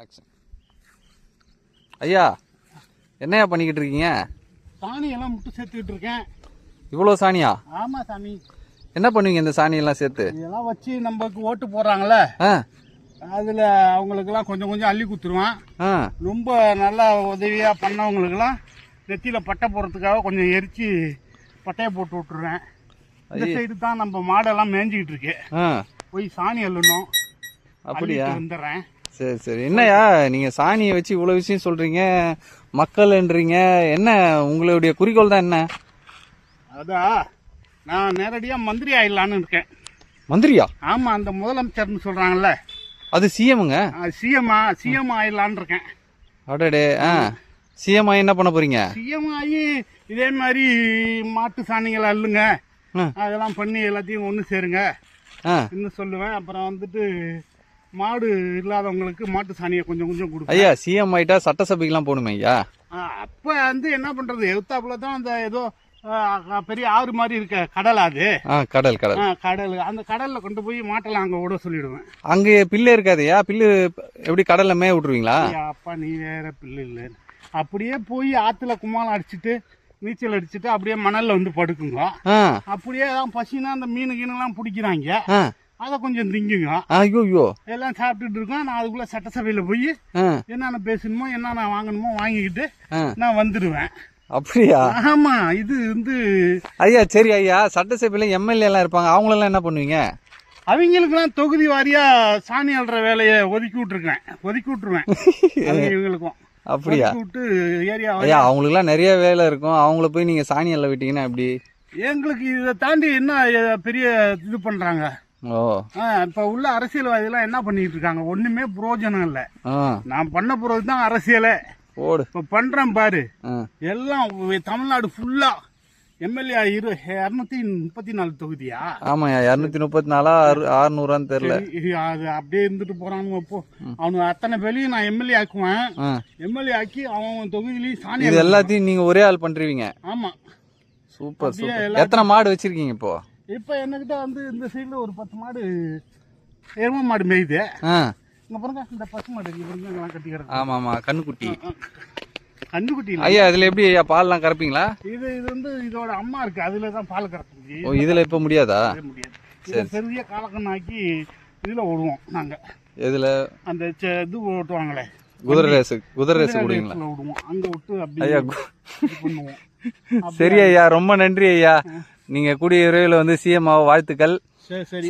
Action. ஐயா, என்னையா பண்ணிக்கிட்டு இருக்கீங்க? சாணி எல்லாம் முட்டு சேர்த்துக்கிட்டு இருக்கேன். இவ்வளோ சாணியா? ஆமா சாமி. என்ன பண்ணுவீங்க இந்த சாணியெல்லாம் சேர்த்து? இதெல்லாம் வச்சு நமக்கு ஓட்டு போடுறாங்களே, அதுல அவங்களுக்கெல்லாம் கொஞ்சம் கொஞ்சம் அள்ளி குத்துருவான். ரொம்ப நல்லா உதவியா பண்ணவங்களுக்கெல்லாம் நெத்தியில பட்டை போடுறதுக்காக கொஞ்சம் எரிச்சு பட்டையை போட்டு விட்டுருவேன். இந்த சைடு தான் நம்ம மாடெல்லாம் மேய்ஞ்சிக்கிட்டு இருக்கு, போய் சாணி அள்ளணும். அப்படியா? வந்துடுறேன். சரி சரி. என்னையா நீங்க சாணியை வச்சு இவ்வளவு விஷயம் சொல்றீங்க, மக்கள்ன்றீங்க, என்ன உங்களுடைய குறிக்கோள் தான் என்ன? அதான் நான் நேரடியா மந்திரி ஆயிடலான்னு இருக்கேன். மந்திரியா? ஆமா, அந்த முதலமைச்சர்னு சொல்றாங்கல்ல, அது சிஎம்ங்க. சிஎம் ஆயிடலான்னு இருக்கேன். அடடே. சிஎம் ஆகி என்ன பண்ண போறீங்க? சிஎம் ஆகி இதே மாதிரி மாட்டு சாணிகளை அள்ளுங்க, அதெல்லாம் பண்ணி எல்லாத்தையும் ஒன்று சேருங்க இன்னும் சொல்லுவேன். அப்புறம் வந்துட்டு மாடு இல்லாதவங்களுக்கு மாட்டு சாணியை கொஞ்சம் கொஞ்சம் கொடுப்பேன். ஐயா, சிஎம் ஆயிட்டா சட்டசபைக்கெல்லாம் போகணுமே ஐயா. அப்ப வந்து என்ன பண்றது, எவுத்தாப்புல தான் அந்த ஏதோ பெரிய ஆறு மாதிரி இருக்க கடல், அது கடல் கடல் கடல். அந்த கடல்ல கொண்டு போய் மாட்டெல்லாம் அங்க விட சொல்லிடுவேன். அங்க பில்லு இருக்காதுயா? பில்லு எப்படி கடல்ல மேய விட்டுருவீங்களா? அப்பா நீ வேற, பில்லு இல்லை. அப்படியே போய் ஆத்துல கும்மாளம் அடிச்சுட்டு நீச்சல் அடிச்சுட்டு அப்படியே மணல்ல வந்து படுக்குங்க. அப்படியே பசினா அந்த மீனு கீனெல்லாம் பிடிக்கிறாங்க, அதை கொஞ்சம் திங்குங்க. ஐயோ, எல்லாம் சாப்பிட்டுட்டு இருக்கோம். நான் அதுக்குள்ள சட்டசபையில போய் என்னென்ன பேசணுமோ என்னென்ன வாங்கணுமோ வாங்கிக்கிட்டு நான் வந்துடுவேன். அப்படியா? ஆமா. இது வந்து ஐயா சரி ஐயா, சட்டசபையில எம்எல்ஏ எல்லாம் இருப்பாங்க, அவங்களெல்லாம் என்ன பண்ணுவீங்க? அவங்களுக்கெல்லாம் தொகுதி வாரியா சாணி அல்ற வேலையை ஒதுக்கி விட்டுருவேன் இவங்களுக்கும். அப்படியா? விட்டு ஏரியா ஐயா, அவங்களுக்கு எல்லாம் நிறைய வேலை இருக்கும், அவங்கள போய் நீங்க சாணி எல்லாம் விட்டீங்கன்னா எப்படி? எங்களுக்கு இதை தாண்டி என்ன பெரிய இது பண்றாங்க? இப்ப உள்ள அரசியல்வாதிகள் என்ன பண்ணிட்டு இருக்காங்க? ஒண்ணுமே பிரயோஜனம் இல்ல. நான் பண்ண போறது தான் அரசியலே. இப்ப பண்றேன் பாரு, எல்லாம் தமிழ்நாடு ஃபுல்லா எம்எல்ஏ 234 தொகுதியா? ஆமாயா, 234 600 தெரியல. அது அப்படியே இருந்துட்டு போறானுங்க. இப்போ அவனு அத்தனை பேரையும் நான் எம்எல்ஏ ஆக்குவேன். எம்எல்ஏ ஆக்கி அவன் தொகுதியிலையும் சாணி இது எல்லாத்தையும் நீங்க ஒரே ஆள் பண்றீங்க? ஆமா. Super super. எத்தனை மாடு வச்சிருக்கீங்க இப்போ? இப்ப என்கிட்ட வந்து இந்த சைடுல ஒரு 10 மாடு எரும மாடு மேயுது. இங்க பாருங்க, இந்த பசு மாடு எல்லாம் கட்டிக்கிறது. ஆமா ஆமா, கண்ணுக்குட்டி. கண்ணுக்குட்டி ஐயா, இதுல எப்படி ஐயா பால்லாம் கறப்பீங்களா? இது வந்து இதோட அம்மா இருக்கு, அதுலதான் பால் கறக்க முடியும். ஓ, இதுல இப்ப முடியாதா? முடியாது. பெரிய காலக்கண்ணாக்கி இதுல ஓடுவோம் நாங்க. எதுல? அந்த இது ஓட்டுவாங்களே, குதிரை ரேஸ் விடுவீங்களா? விடுவோம் அங்க விட்டு அப்படியே பண்ணுவோம். சரி ஐயா, ரொம்ப நன்றி ஐயா. நீங்க கூடிய விரைவில் வந்து சிஎம் ஆக வாழ்த்துக்கள்.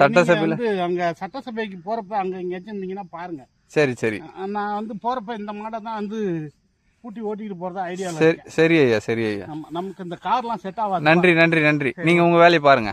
சட்டசபையில அங்க சட்டசபைக்கு போறப்ப அங்க எங்கேயாச்சும் இருந்தீங்கன்னா பாருங்க. சரி சரி. நான் வந்து போறப்ப இந்த மாடை தான் வந்து கூட்டி ஓட்டிட்டு போறதா ஐடியா. சரி ஐயா, சரி ஐயா. நமக்கு இந்த கார்லாம் செட் ஆகாது. நன்றி. நீங்க உங்க வேலையை பாருங்க.